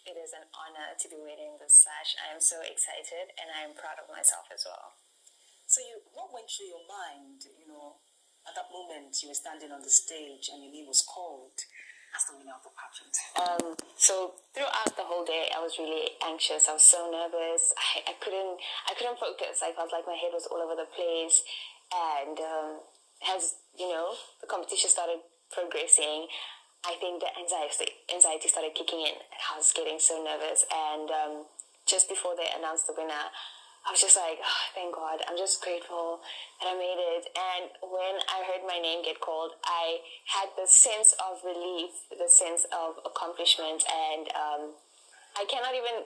It is an honor to be wearing this sash. I am so excited and I am proud of myself as well. So what went through your mind, at that moment you were standing on the stage and your name was called as the winner of the pageant? So throughout the whole day, I was really anxious. I was so nervous. I couldn't focus. I felt like my head was all over the place. And as the competition started progressing, I think the anxiety started kicking in. I was getting so nervous. And just before they announced the winner, I was just like, oh, thank God. I'm just grateful that I made it. And when I heard my name get called, I had the sense of relief, the sense of accomplishment. And I cannot even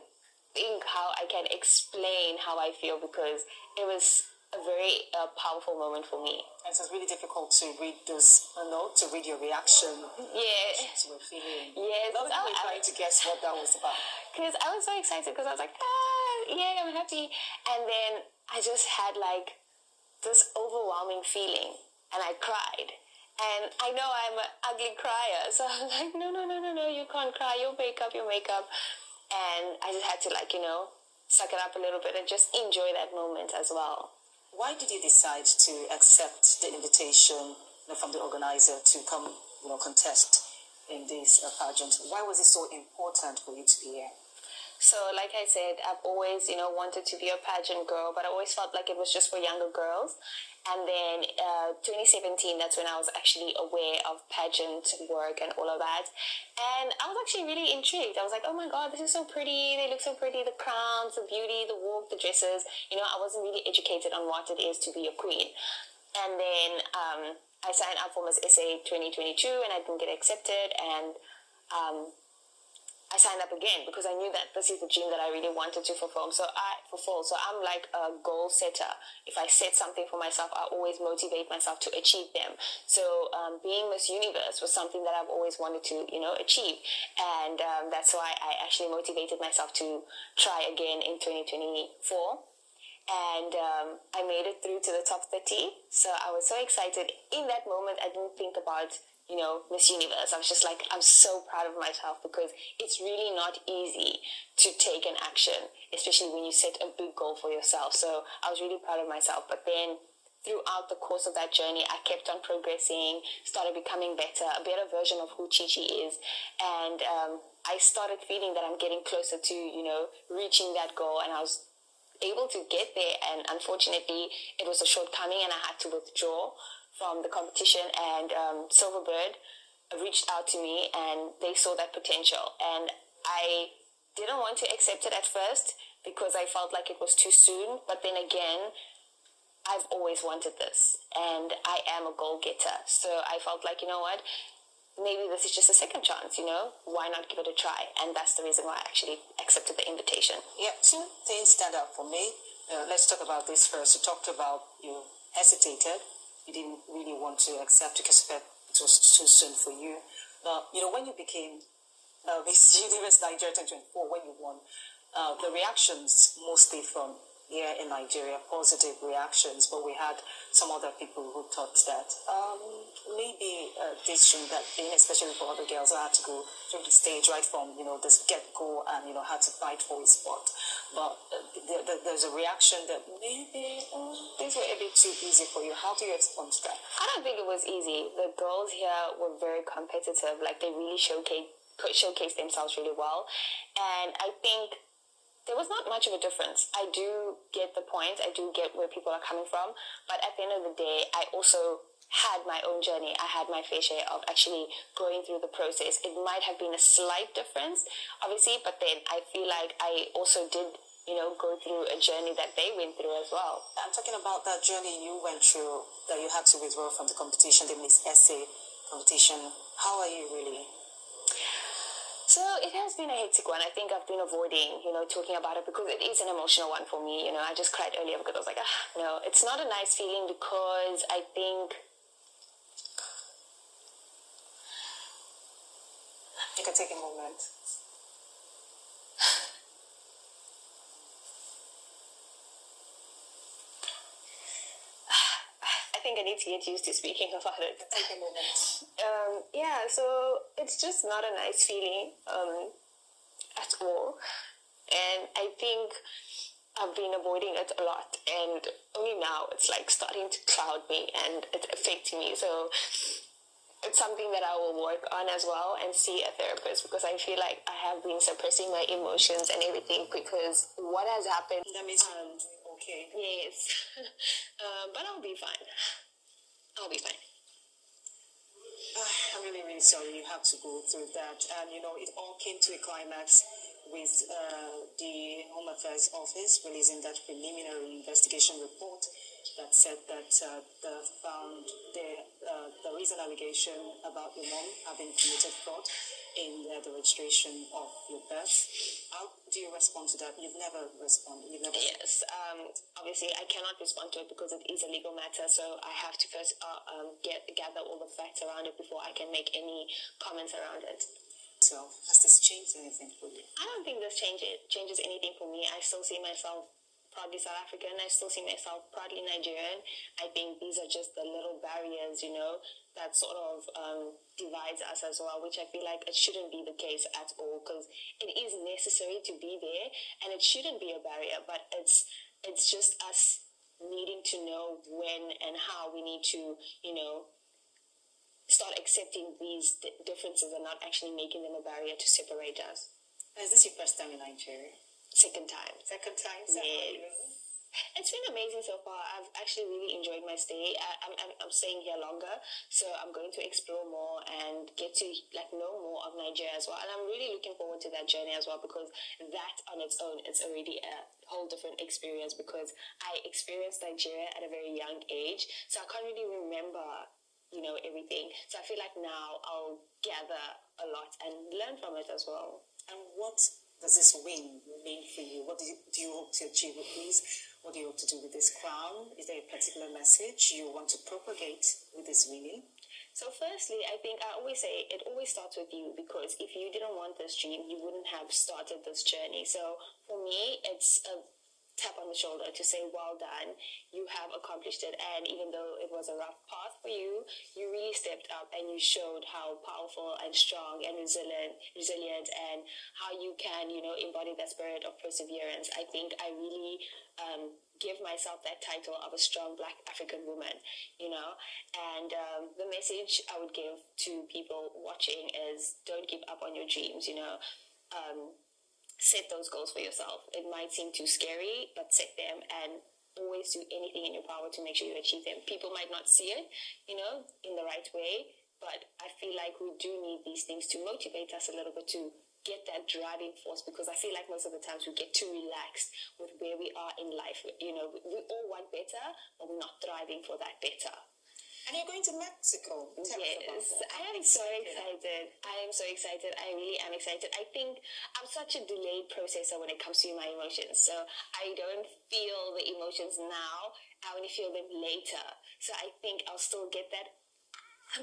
think how I can explain how I feel, because it was a very powerful moment for me. And so it's really difficult to read this, to read your reaction. Yeah. To your feeling. Yes. A lot of people are trying to guess what that was about. Because I was so excited, because I was like, yay, I'm happy. And then I just had like this overwhelming feeling, and I cried. And I know I'm an ugly crier, so I was like, no, you can't cry, you'll make up. And I just had to suck it up a little bit and just enjoy that moment as well. Why did you decide to accept the invitation from the organizer to come, contest in this pageant? Why was it so important for you to be here? So, like I said, I've always, wanted to be a pageant girl, but I always felt like it was just for younger girls. And then 2017, that's when I was actually aware of pageant work and all of that. And I was actually really intrigued. I was like, oh my God, this is so pretty. They look so pretty. The crowns, the beauty, the walk, the dresses. I wasn't really educated on what it is to be a queen. And then I signed up for Miss SA 2022 and I didn't get accepted. And I signed up again because I knew that this is the dream that I really wanted to fulfill. So I'm like a goal setter. If I set something for myself, I always motivate myself to achieve them. So being Miss Universe was something that I've always wanted to, achieve. And that's why I actually motivated myself to try again in 2024. And I made it through to the top 30. So I was so excited. In that moment, I didn't think about Miss Universe. I was just like, I'm so proud of myself, because it's really not easy to take an action, especially when you set a big goal for yourself. So I was really proud of myself. But then throughout the course of that journey, I kept on progressing, started becoming better, a better version of who Chichi is. And I started feeling that I'm getting closer to, reaching that goal. And I was able to get there. And unfortunately, it was a shortcoming and I had to withdraw from the competition, and Silverbird reached out to me and they saw that potential, and I didn't want to accept it at first because I felt like it was too soon, but then again, I've always wanted this and I am a goal-getter, so I felt like, maybe this is just a second chance, why not give it a try? And that's the reason why I actually accepted the invitation. Yeah, two things stand out for me. Let's talk about this first. You talked about you hesitated. You didn't really want to accept because it was too soon for you. But, when you became Miss Universe Nigeria 2024, when you won, the reactions mostly from here in Nigeria, positive reactions, but we had some other people who thought that maybe this shouldn't have been, especially for other girls who had to go through the stage right from, this get-go and, had to fight for a spot. But there's a reaction that maybe things were a bit too easy for you. How do you respond to that? I don't think it was easy. The girls here were very competitive. Like, they really showcased themselves really well. And I think there was not much of a difference. I do get the point. I do get where people are coming from. But at the end of the day, I also had my own journey. I had my fair share of actually going through the process. It might have been a slight difference, obviously, but then I feel like I also did, go through a journey that they went through as well. I'm talking about that journey you went through, that you had to withdraw from the competition, the Miss SA competition. How are you really? So it has been a hectic one. I think I've been avoiding, talking about it because it is an emotional one for me. I just cried earlier because I was like, no, it's not a nice feeling, because I think you can take a moment. I think I need to get used to speaking about it. Take a moment. So it's just not a nice feeling at all. and I think I've been avoiding it a lot, and only now it's like starting to cloud me and it's affecting me. So it's something that I will work on as well and see a therapist, because I feel like I have been suppressing my emotions and everything because what has happened. That means okay. Yes. But I'll be fine. I'll be fine. I'm really, really sorry you have to go through that. And, it all came to a climax with the Home Affairs Office releasing that preliminary investigation report that said that there is an allegation about your mom having committed fraud in the registration of your birth. How do you respond to that? You've never responded. Yes. Obviously, I cannot respond to it because it is a legal matter. So I have to first gather all the facts around it before I can make any comments around it. So has this changed anything for you? I don't think this changes anything for me. I still see myself proudly South African. I still see myself proudly Nigerian. I think these are just the little barriers, that sort of divides us as well, which I feel like it shouldn't be the case at all, because it is necessary to be there and it shouldn't be a barrier, but it's just us needing to know when and how we need to, start accepting these differences and not actually making them a barrier to separate us. Is this your first time in Nigeria? Second time. Second time? Yes. It's been amazing so far. I've actually really enjoyed my stay. I'm staying here longer, so I'm going to explore more and get to know more of Nigeria as well. And I'm really looking forward to that journey as well, because that on its own, it's already a whole different experience, because I experienced Nigeria at a very young age, so I can't really remember everything. So I feel like now I'll gather a lot and learn from it as well. And what does this win mean for you? What do you hope to achieve with this? What do you hope to do with this crown? Is there a particular message you want to propagate with this winning? So firstly, I think I always say it always starts with you, because if you didn't want this dream, you wouldn't have started this journey. So for me, it's a tap on the shoulder to say, well done, you have accomplished it. And even though it was a rough path for you, you really stepped up and you showed how powerful and strong and resilient and how you can, embody that spirit of perseverance. I think I really give myself that title of a strong Black African woman, and the message I would give to people watching is don't give up on your dreams, set those goals for yourself. It might seem too scary, but set them and always do anything in your power to make sure you achieve them. People might not see it, in the right way, but I feel like we do need these things to motivate us a little bit to get that driving force, because I feel like most of the times we get too relaxed with where we are in life. We all want better, but we're not thriving for that better. And you're going to Mexico. Yes, I am so excited. I am so excited. I really am excited. I think I'm such a delayed processor when it comes to my emotions. So I don't feel the emotions now. I only feel them later. So I think I'll still get that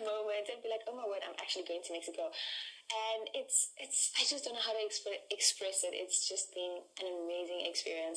moment and be like, oh my word, I'm actually going to Mexico. And I just don't know how to express it. It's just been an amazing experience.